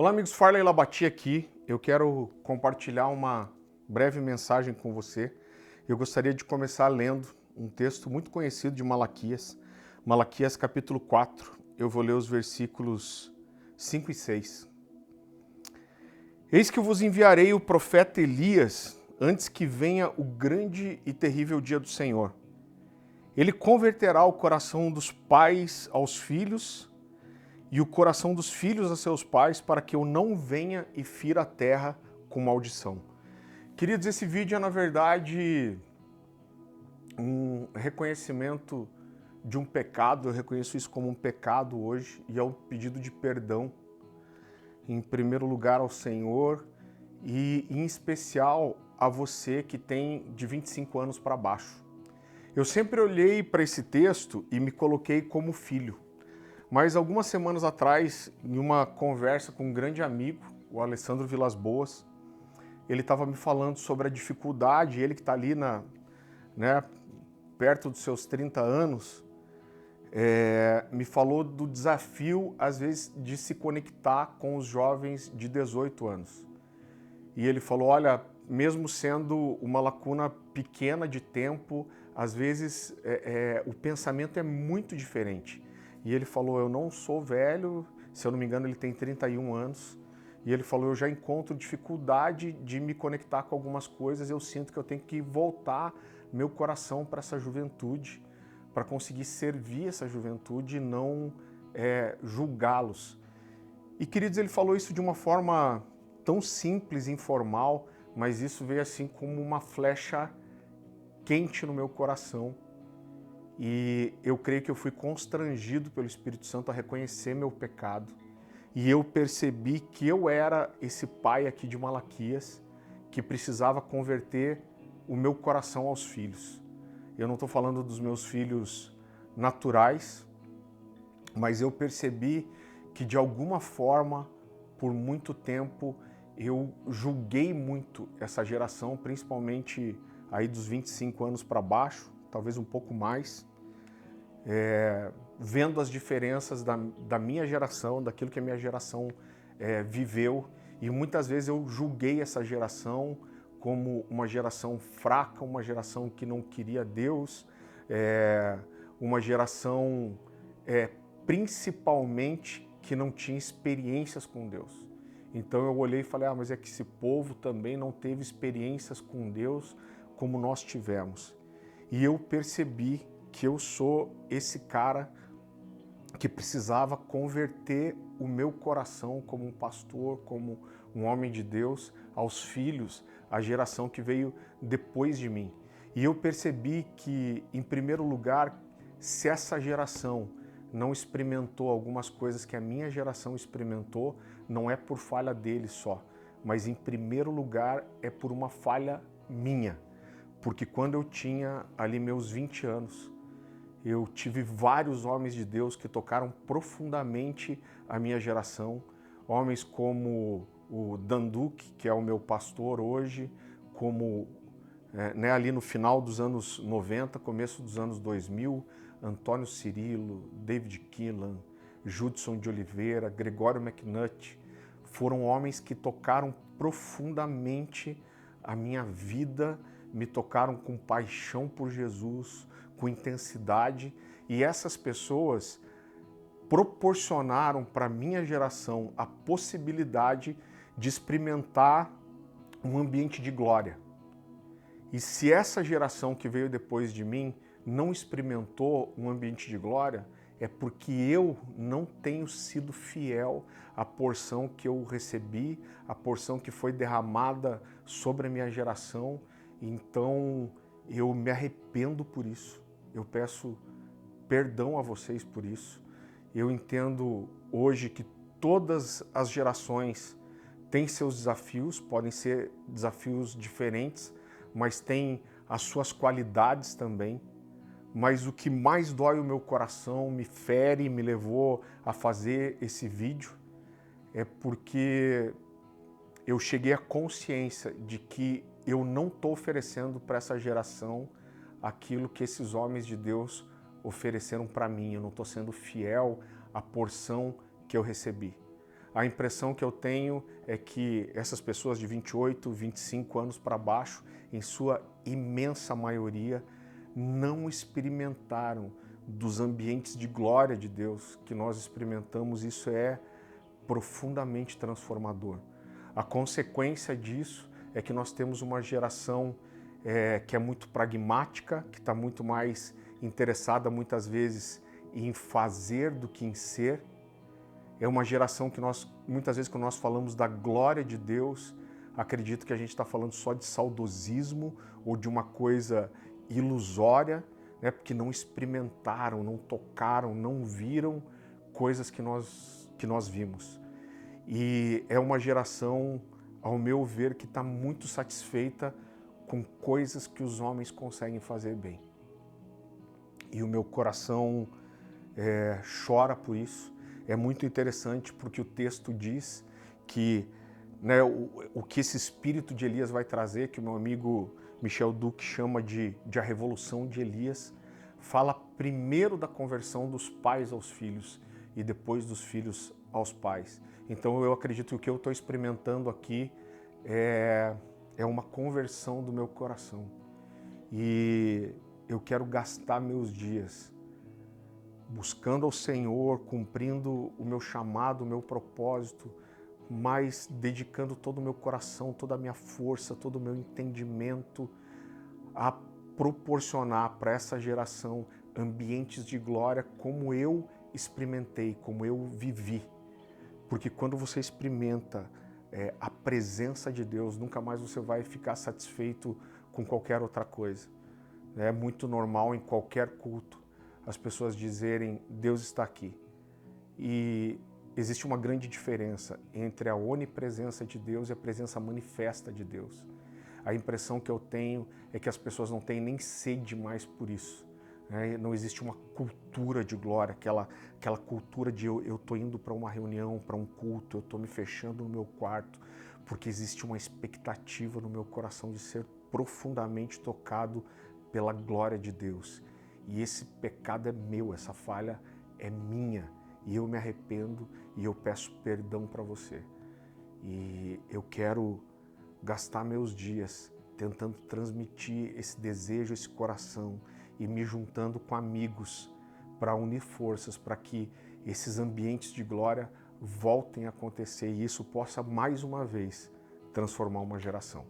Olá amigos, Farley Labati aqui. Eu quero compartilhar uma breve mensagem com você. Eu gostaria de começar lendo um texto muito conhecido de Malaquias, Malaquias capítulo 4. Eu vou ler os versículos 5 e 6. Eis que vos enviarei o profeta Elias antes que venha o grande e terrível dia do Senhor. Ele converterá o coração dos pais aos filhos e o coração dos filhos a seus pais, para que eu não venha e fira a terra com maldição. Queridos, esse vídeo é, na verdade, um reconhecimento de um pecado. Eu reconheço isso como um pecado hoje, e é um pedido de perdão, em primeiro lugar ao Senhor, e em especial a você que tem de 25 anos para baixo. Eu sempre olhei para esse texto e me coloquei como filho. Mas algumas semanas atrás, em uma conversa com um grande amigo, o Alessandro Vilas Boas, ele estava me falando sobre a dificuldade, ele que está ali perto dos seus 30 anos, me falou do desafio, às vezes, de se conectar com os jovens de 18 anos. E ele falou, olha, mesmo sendo uma lacuna pequena de tempo, às vezes o pensamento é muito diferente. E ele falou, eu não sou velho, se eu não me engano ele tem 31 anos, e ele falou, eu já encontro dificuldade de me conectar com algumas coisas, eu sinto que eu tenho que voltar meu coração para essa juventude, para conseguir servir essa juventude e não julgá-los. E queridos, ele falou isso de uma forma tão simples, informal, mas isso veio assim como uma flecha quente no meu coração. E eu creio que eu fui constrangido pelo Espírito Santo a reconhecer meu pecado. E eu percebi que eu era esse pai aqui de Malaquias que precisava converter o meu coração aos filhos. Eu não estou falando dos meus filhos naturais, mas eu percebi que de alguma forma, por muito tempo, eu julguei muito essa geração, principalmente aí dos 25 anos para baixo, talvez um pouco mais, vendo as diferenças da minha geração, daquilo que a minha geração viveu, e muitas vezes eu julguei essa geração como uma geração fraca, uma geração que não queria Deus, uma geração principalmente que não tinha experiências com Deus. Então eu olhei e falei, mas é que esse povo também não teve experiências com Deus como nós tivemos. E eu percebi que eu sou esse cara que precisava converter o meu coração como um pastor, como um homem de Deus, aos filhos, à geração que veio depois de mim. E eu percebi que, em primeiro lugar, se essa geração não experimentou algumas coisas que a minha geração experimentou, não é por falha deles só, mas em primeiro lugar é por uma falha minha. Porque quando eu tinha ali meus 20 anos, eu tive vários homens de Deus que tocaram profundamente a minha geração, homens como o Danduque, que é o meu pastor hoje, como ali no final dos anos 90, começo dos anos 2000, Antônio Cirilo, David Keelan, Judson de Oliveira, Gregório McNutt, foram homens que tocaram profundamente a minha vida, me tocaram com paixão por Jesus, com intensidade, e essas pessoas proporcionaram para a minha geração a possibilidade de experimentar um ambiente de glória. E se essa geração que veio depois de mim não experimentou um ambiente de glória, é porque eu não tenho sido fiel à porção que eu recebi, à porção que foi derramada sobre a minha geração. Então eu me arrependo por isso. Eu peço perdão a vocês por isso. Eu entendo hoje que todas as gerações têm seus desafios, podem ser desafios diferentes, mas têm as suas qualidades também. Mas o que mais dói o meu coração, me fere, me levou a fazer esse vídeo, é porque eu cheguei à consciência de que eu não estou oferecendo para essa geração aquilo que esses homens de Deus ofereceram para mim. Eu não estou sendo fiel à porção que eu recebi. a impressão que eu tenho é que essas pessoas de 28, 25 anos para baixo, em sua imensa maioria, não experimentaram dos ambientes de glória de Deus que nós experimentamos. Isso é profundamente transformador. A consequência disso é que nós temos uma geração que é muito pragmática, que está muito mais interessada muitas vezes em fazer do que em ser. É uma geração que muitas vezes quando nós falamos da glória de Deus, acredito que a gente está falando só de saudosismo ou de uma coisa ilusória, né? Porque não experimentaram, não tocaram, não viram coisas que nós vimos. E é uma geração, ao meu ver, que está muito satisfeita com coisas que os homens conseguem fazer bem. E o meu coração chora por isso. É muito interessante porque o texto diz que, né, o que esse espírito de Elias vai trazer, que o meu amigo Michel Duque chama de a revolução de Elias, fala primeiro da conversão dos pais aos filhos e depois dos filhos aos pais. Então eu acredito que o que eu estou experimentando aqui é uma conversão do meu coração. E eu quero gastar meus dias buscando ao Senhor, cumprindo o meu chamado, o meu propósito, mas dedicando todo o meu coração, toda a minha força, todo o meu entendimento a proporcionar para essa geração ambientes de glória como eu experimentei, como eu vivi. Porque quando você experimenta a presença de Deus, nunca mais você vai ficar satisfeito com qualquer outra coisa. É muito normal em qualquer culto as pessoas dizerem Deus está aqui. E existe uma grande diferença entre a onipresença de Deus e a presença manifesta de Deus. A impressão que eu tenho é que as pessoas não têm nem sede mais por isso. Né? Não existe uma cultura de glória, aquela cultura de eu estou indo para uma reunião, para um culto, eu estou me fechando no meu quarto, porque existe uma expectativa no meu coração de ser profundamente tocado pela glória de Deus. E esse pecado é meu, essa falha é minha. E eu me arrependo e eu peço perdão para você. E eu quero gastar meus dias tentando transmitir esse desejo, esse coração e me juntando com amigos para unir forças para que esses ambientes de glória voltem a acontecer e isso possa mais uma vez transformar uma geração.